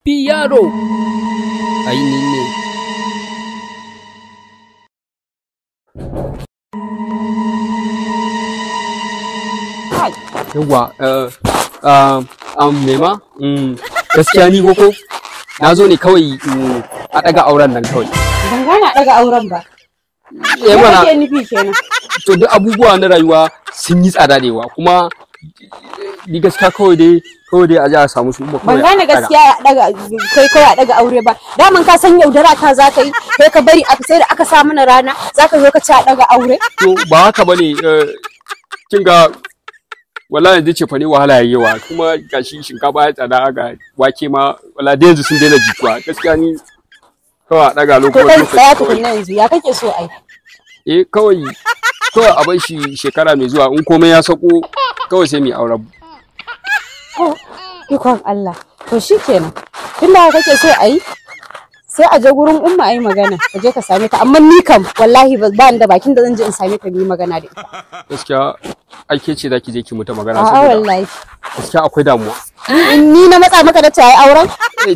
Yaro. Ai ni ne. Yawwa, Mema, gaskiya ni koko na zo ne kawai a ɗaga auren nan kawai. Ban gane a ɗaga auren ba. Eh mana. Kake nufi kenan. To duk abubuwa na rayuwa sun yi tsada da yawa kuma ni gaskiya kawai dai a ji a samu su. Ban gane gaskiya a ɗaga kai kawai a ɗaga aure ba. Daman ka san yaudara ta za ka yi kai ka bari sai da aka sa mana rana za ka zo ka ci a ɗaga aure. To ba haka bane kin ga wallahi yanzu ce fa ne wahala yayi yawa kuma gashi shinkafa ya tsada ga wake ma wallahi da yanzu sun daina jituwa gaskiya ni kawai a daga lokacin. To kai tsaya tukunna yanzu ya kake so ai? Kawai a bar shi shekara mai zuwa in komai ya sako kawai sai mu auren. Ikon Allah. To shikenan. Tunda kake so ai sai a je gurin umma ayi magana ka je ka same ta amma ni kam wallahi ba ni da bakin da zan je in same ta ni magana da ita. Gaskiya ake ce zaki je ki muta magana saboda wallahi gaskiya akwai damuwa. Ni na matsa maka da ta yi auren?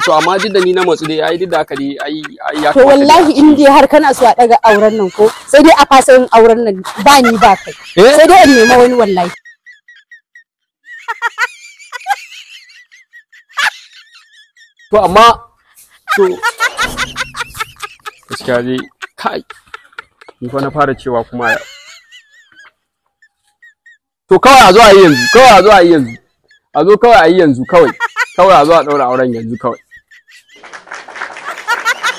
To amma duk da ni na matsu dai ai duk da haka dai ai ya. To wallahi in dai har kana so a daga auren nan ko sai dai a fasa yin auren nan ba ni ba kai. Sai dai in nema wani wallahi. To amma gaskiya dai kai ni fa na fara cewa kuma to kawai a zo a yi yanzu kawai a zo a yi yanzu kawai a zo a ɗaura auren yanzu kawai.